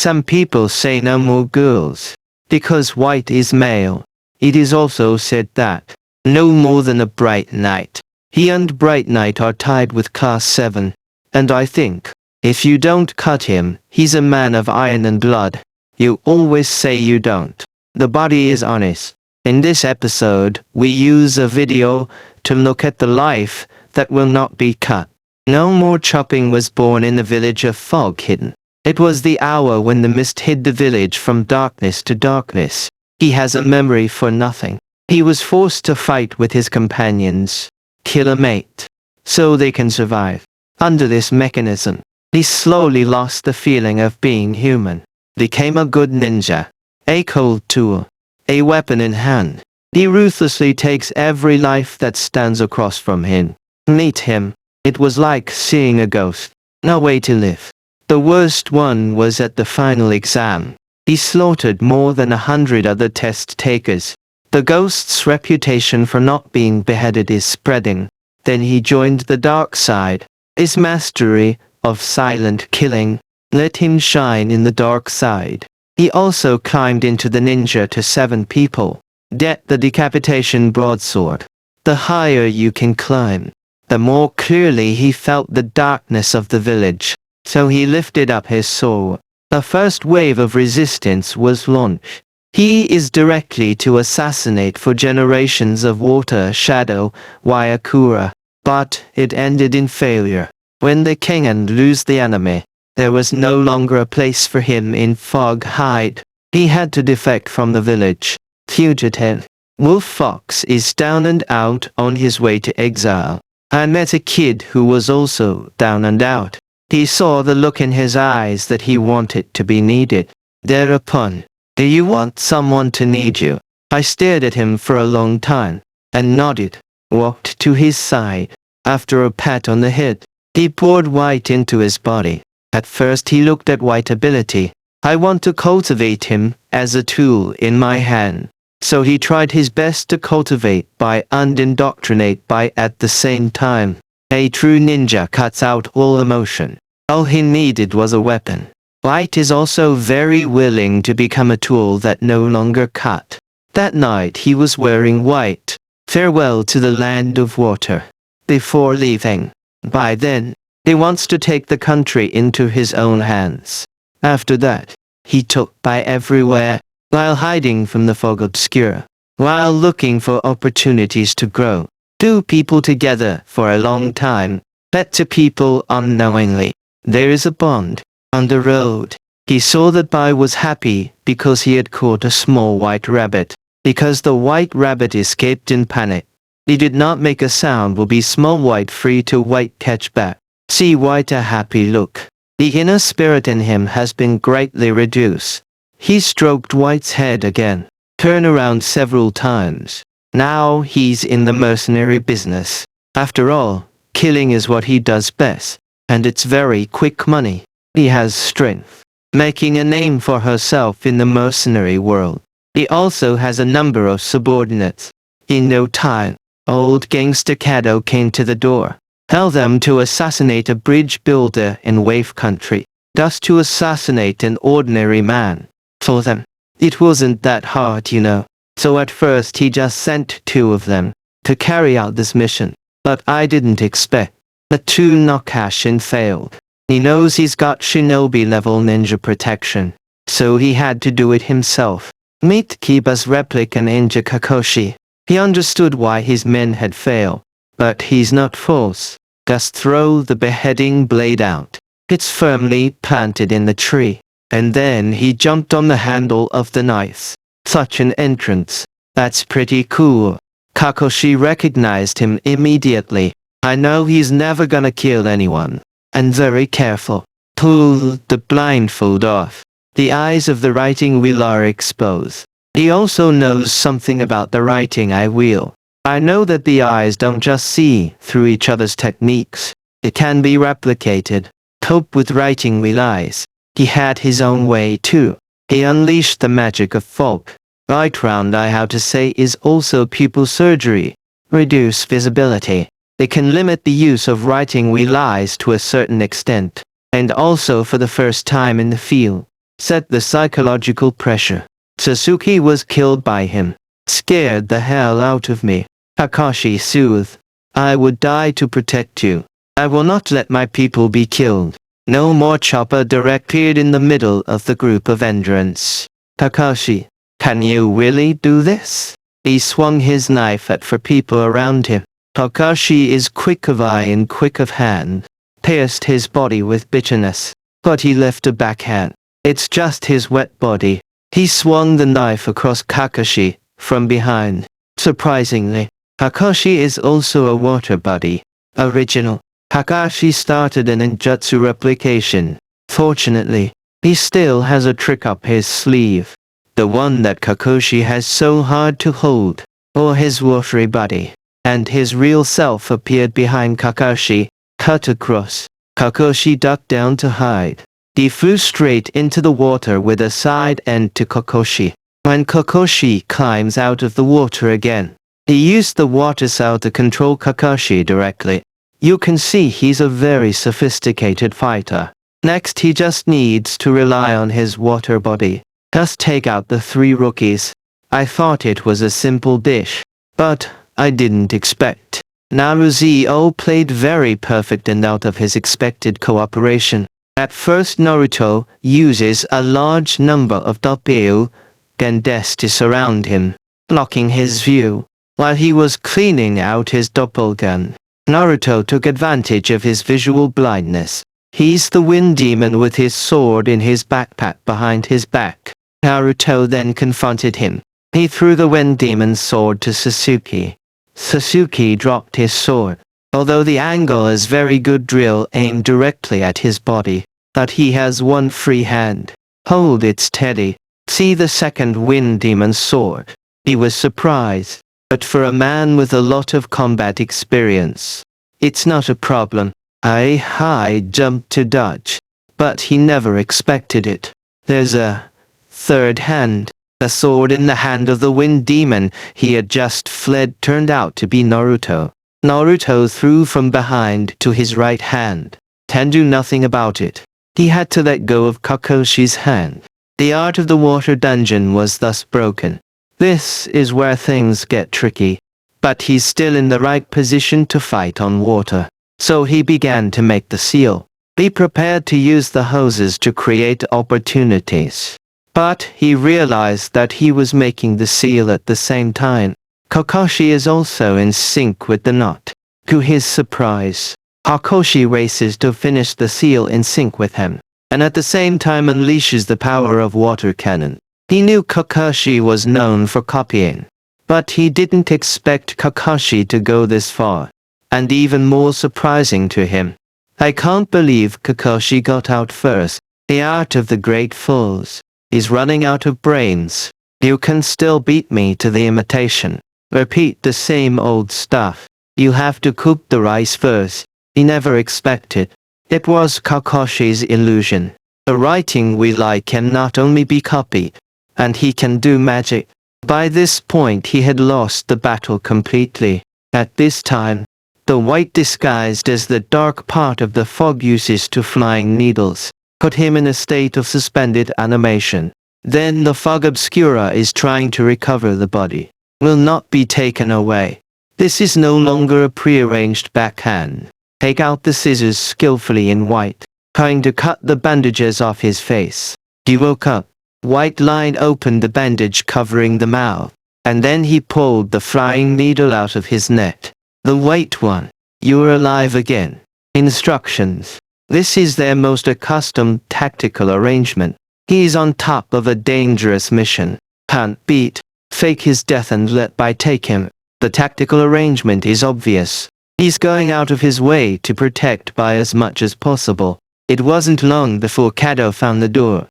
Some people say no more girls, because white is male. It is also said that, no more than a bright knight. He and bright knight are tied with class 7, and I think, if you don't cut him, he's a man of iron and blood. You always say you don't. The body is honest. In this episode, we use a video to look at the life that will not be cut. No More Chopping was born in the village of Fog Hidden. It was the hour when the mist hid the village from darkness to darkness. He has a memory for nothing. He was forced to fight with his companions, kill a mate, so they can survive. Under this mechanism, he slowly lost the feeling of being human, became a good ninja, a cold tool, a weapon in hand. He ruthlessly takes every life that stands across from him. Meet him. It was like seeing a ghost. No way to live. The worst one was at the final exam. He slaughtered more than 100 other test takers. The ghost's reputation for not being beheaded is spreading. Then he joined the dark side. His mastery of silent killing let him shine in the dark side. He also climbed into the ninja to 7 people. Get the decapitation broadsword. The higher you can climb, the more clearly he felt the darkness of the village. So he lifted up his sword. The first wave of resistance was launched. He is directly to assassinate for generations of Water Shadow Wyakura. But it ended in failure. When the king and lose the enemy, there was no longer a place for him in Fog Hide. He had to defect from the village. Fugitive. Wolf Fox is down and out on his way to exile. I met a kid who was also down and out. He saw the look in his eyes that he wanted to be needed. Thereupon, do you want someone to need you? I stared at him for a long time, and nodded, walked to his side. After a pat on the head, he poured white into his body. At first he looked at white ability. I want to cultivate him as a tool in my hand. So he tried his best to cultivate by and indoctrinate by at the same time. A true ninja cuts out all emotion. All he needed was a weapon. White is also very willing to become a tool that no longer cut. That night he was wearing white. Farewell to the land of water. Before leaving. By then, he wants to take the country into his own hands. After that, he took by everywhere, while hiding from the fog obscure, while looking for opportunities to grow. Two people together for a long time, led to people unknowingly. There is a bond. On the road, he saw that Bai was happy because he had caught a small white rabbit. Because the white rabbit escaped in panic. He did not make a sound will be small white free to white catch back. See white a happy look. The inner spirit in him has been greatly reduced. He stroked white's head again. Turn around several times. Now he's in the mercenary business. After all, killing is what he does best, and it's very quick money. He has strength, making a name for herself in the mercenary world. He also has a number of subordinates. In no time, old gangster Kado came to the door. Tell them to assassinate a bridge builder in Wave Country. Thus to assassinate an ordinary man. For them, it wasn't that hard, you know. So at first he just sent 2 of them to carry out this mission. But I didn't expect the 2 Nokashin failed. He knows he's got shinobi level ninja protection, so he had to do it himself. Meet Kiba's replica ninja Kakoshi. He understood why his men had failed, but he's not false. Just throw the beheading blade out. It's firmly planted in the tree, and then he jumped on the handle of the knife. Such an entrance. That's pretty cool. Kakoshi recognized him immediately. I know he's never gonna kill anyone. And very careful. Pull the blindfold off. The eyes of the writing wheel are exposed. He also knows something about the writing eye wheel. I know that the eyes don't just see through each other's techniques. It can be replicated. Cope with writing wheel eyes. He had his own way too. He unleashed the magic of fog. Right round eye, how to say, is also pupil surgery. Reduce visibility. They can limit the use of writing wheel eyes to a certain extent. And also for the first time in the field, set the psychological pressure. Sasuke was killed by him. Scared the hell out of me. Kakashi soothed. I would die to protect you. I will not let my people be killed. No more. Chopper appeared in the middle of the group of entrants. Kakashi, can you really do this? He swung his knife at four people around him. Kakashi is quick of eye and quick of hand. Pierced his body with bitterness. But he left a backhand. It's just his wet body. He swung the knife across Kakashi from behind. Surprisingly, Kakashi is also a water body. Original. Kakashi started an ninjutsu replication. Fortunately, he still has a trick up his sleeve. The one that Kakashi has so hard to hold. Or his watery body. And his real self appeared behind Kakashi, cut across. Kakashi ducked down to hide. He flew straight into the water with a side end to Kakashi. When Kakashi climbs out of the water again, he used the water cell to control Kakashi directly. You can see he's a very sophisticated fighter. Next he just needs to rely on his water body. Just take out the three rookies. I thought it was a simple dish. But I didn't expect. Naruto played very perfect and out of his expected cooperation. At first Naruto uses a large number of doppelgangers to surround him, blocking his view. While he was cleaning out his doppelganger, Naruto took advantage of his visual blindness. He's the wind demon with his sword in his backpack behind his back. Naruto then confronted him. He threw the wind demon's sword to Sasuke. Sasuke dropped his sword. Although the angle is very good drill aimed directly at his body, but he has one free hand. Hold it steady. See the second wind demon's sword. He was surprised. But for a man with a lot of combat experience, it's not a problem. I high jumped to dodge. But he never expected it. There's a third hand. The sword in the hand of the wind demon he had just fled turned out to be Naruto. Naruto threw from behind to his right hand. Can do nothing about it. He had to let go of Kakashi's hand. The art of the water dungeon was thus broken. This is where things get tricky. But he's still in the right position to fight on water. So he began to make the seal. Be prepared to use the hoses to create opportunities. But he realized that he was making the seal at the same time. Kakashi is also in sync with the knot. To his surprise, Kakashi races to finish the seal in sync with him, and at the same time unleashes the power of water cannon. He knew Kakashi was known for copying, but he didn't expect Kakashi to go this far. And even more surprising to him, I can't believe Kakashi got out first. The art of the great fools. He's running out of brains. You can still beat me to the imitation. Repeat the same old stuff. You have to cook the rice first. He never expected. It was Kakashi's illusion. The writing we like can not only be copied, and he can do magic. By this point he had lost the battle completely. At this time, the white disguised as the dark part of the fog uses to flying needles, put him in a state of suspended animation. Then the fog obscura is trying to recover the body. Will not be taken away. This is no longer a prearranged backhand. Take out the scissors skillfully in white, trying to cut the bandages off his face. He woke up. White line opened the bandage covering the mouth, and then he pulled the flying needle out of his neck. The white one. You're alive again. Instructions. This is their most accustomed tactical arrangement. He's on top of a dangerous mission. Can't beat. Fake his death and let by take him. The tactical arrangement is obvious. He's going out of his way to protect by as much as possible. It wasn't long before Kado found the door.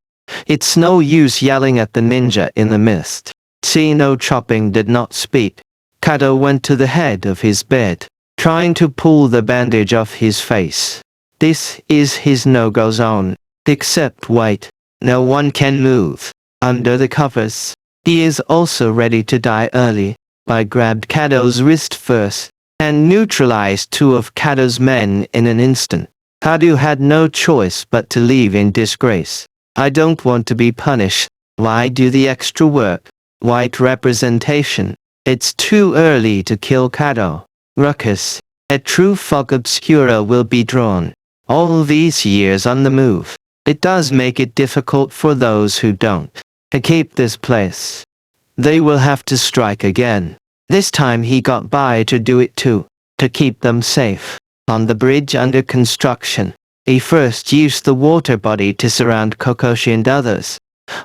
It's no use yelling at the ninja in the mist. No chopping did not speak. Kado went to the head of his bed, trying to pull the bandage off his face. This is his no-go zone. Except White. No one can move. Under the covers. He is also ready to die early. I grabbed Kado's wrist first, and neutralized two of Kado's men in an instant. Kado had no choice but to leave in disgrace. I don't want to be punished. Why do the extra work? White representation. It's too early to kill Kado. Ruckus. A true fog obscura will be drawn. All these years on the move. It does make it difficult for those who don't keep this place. They will have to strike again. This time he got by to do it too, to keep them safe. On the bridge under construction, he first used the water body to surround Kokoshi and others,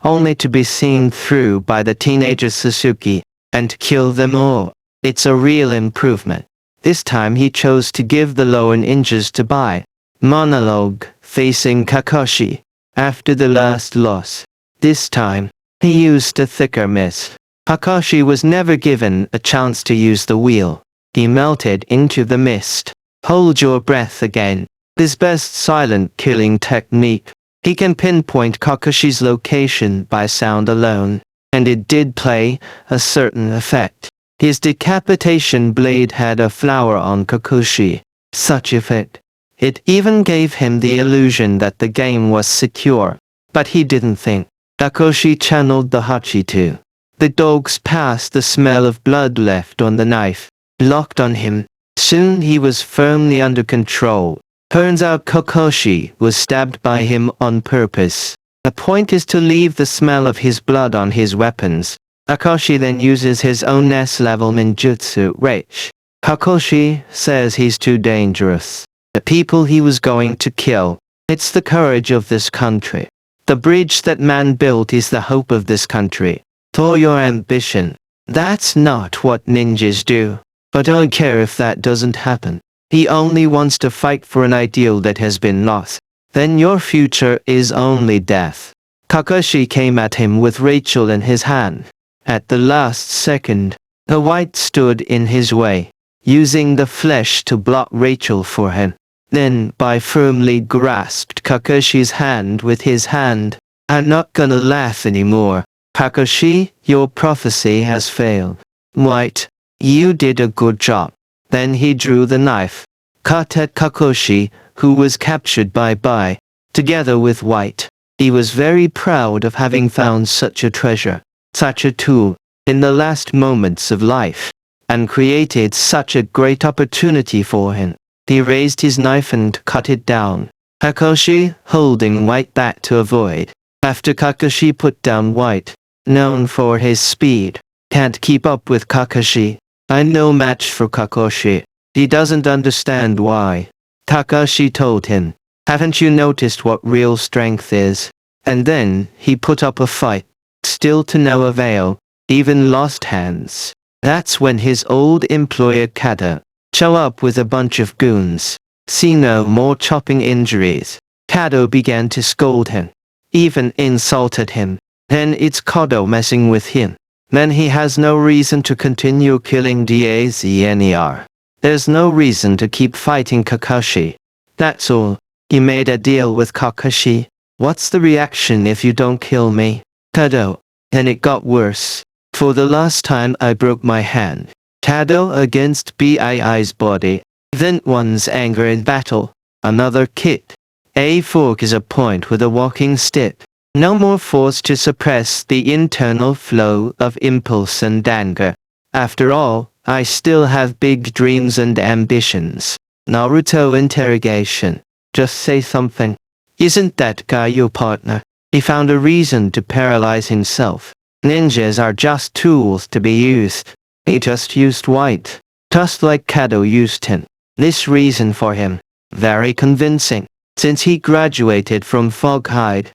only to be seen through by the teenager Sasuke, and kill them all. It's a real improvement. This time he chose to give the lower ninjas to buy. Monologue, facing Kakashi. After the last loss. This time, he used a thicker mist. Kakashi was never given a chance to use the wheel. He melted into the mist. Hold your breath again. His best silent killing technique. He can pinpoint Kakashi's location by sound alone. And it did play a certain effect. His decapitation blade had a flower on Kakashi. Such effect. It even gave him the illusion that the game was secure. But he didn't think. Kakashi channeled the Hachi too. The dogs passed the smell of blood left on the knife, locked on him. Soon he was firmly under control. Turns out Kakashi was stabbed by him on purpose. The point is to leave the smell of his blood on his weapons. Kakashi then uses his own S-level ninjutsu Rage. Kakashi says he's too dangerous. The people he was going to kill. It's the courage of this country. The bridge that man built is the hope of this country. For your ambition. That's not what ninjas do. But I don't care if that doesn't happen. He only wants to fight for an ideal that has been lost. Then your future is only death. Kakashi came at him with Rachel in his hand. At the last second, the white stood in his way, using the flesh to block Rachel for him. Then, firmly grasped Kakashi's hand with his hand. I'm not gonna laugh anymore. Kakashi, your prophecy has failed. White, you did a good job. Then he drew the knife, cut at Kakashi, who was captured by Bai. Together with White, he was very proud of having found such a treasure, such a tool, in the last moments of life, and created such a great opportunity for him. He raised his knife and cut it down. Kakashi, holding White back to avoid. After Kakashi put down White, known for his speed, can't keep up with Kakashi. I'm no match for Kakashi. He doesn't understand why. Kakashi told him, haven't you noticed what real strength is? And then, he put up a fight. Still to no avail, even lost hands. That's when his old employer Kado show up with a bunch of goons. See no more chopping injuries. Kado began to scold him. Even insulted him. Then it's Kado messing with him. Then he has no reason to continue killing Dazer. There's no reason to keep fighting Kakashi. That's all. He made a deal with Kakashi. What's the reaction if you don't kill me? Kado. And it got worse. For the last time I broke my hand. Kado against Bii's body. Then one's anger in battle. Another kit. A fork is a point with a walking stick. No more force to suppress the internal flow of impulse and anger. After all, I still have big dreams and ambitions. Naruto interrogation. Just say something. Isn't that guy your partner? He found a reason to paralyze himself. Ninjas are just tools to be used. He just used White. Just like Kado used him. This reason for him. Very convincing. Since he graduated from Foghide.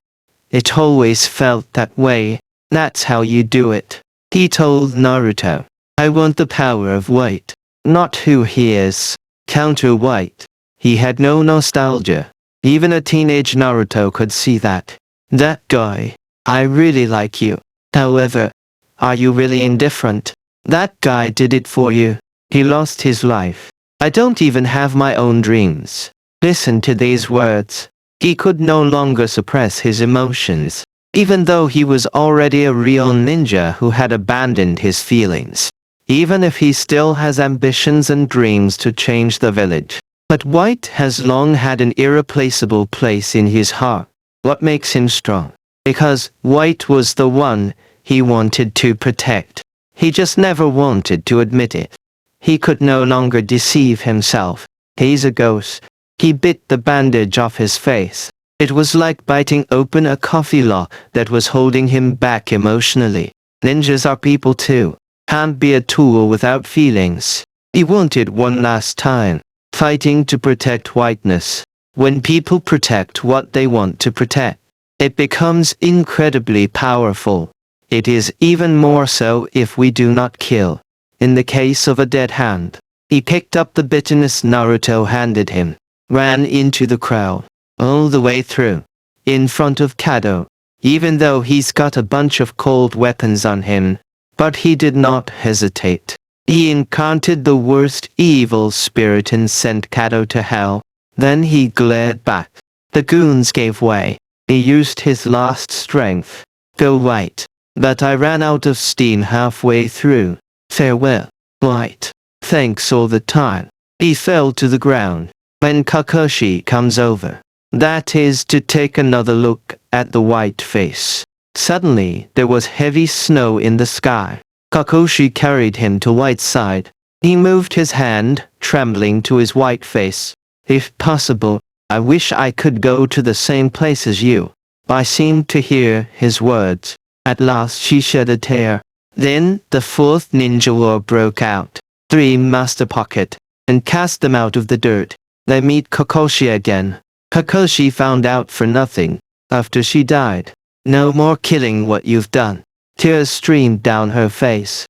It always felt that way. That's how you do it. He told Naruto. I want the power of White. Not who he is. Counter White. He had no nostalgia. Even a teenage Naruto could see that. That guy. I really like you. However, are you really indifferent? That guy did it for you. He lost his life. I don't even have my own dreams. Listen to these words. He could no longer suppress his emotions, even though he was already a real ninja who had abandoned his feelings. Even if he still has ambitions and dreams to change the village. But White has long had an irreplaceable place in his heart. What makes him strong? because White was the one he wanted to protect. He just never wanted to admit it. He could no longer deceive himself. He's a ghost. He bit the bandage off his face. It was like biting open a coffee log that was holding him back emotionally. Ninjas are people too. Can't be a tool without feelings. He wanted one last time, fighting to protect whiteness. When people protect what they want to protect, it becomes incredibly powerful. It is even more so if we do not kill. In the case of a dead hand, he picked up the bitterness Naruto handed him, ran into the crowd, all the way through, in front of Kado, even though he's got a bunch of cold weapons on him. But he did not hesitate. He encountered the worst evil spirit and sent Kado to hell. Then he glared back. The goons gave way. He used his last strength. Go White. But I ran out of steam halfway through. Farewell, White. Thanks all the time. He fell to the ground. When Kakashi comes over, that is to take another look at the white face. Suddenly, there was heavy snow in the sky. Kakashi carried him to White's side. He moved his hand, trembling, to his white face. If possible, I wish I could go to the same place as you. I seemed to hear his words. At last she shed a tear. Then, the fourth ninja war broke out. 3 Master Pocket, and cast them out of the dirt. They meet Kakashi again. Kakashi found out for nothing. After she died. No more killing what you've done. Tears streamed down her face.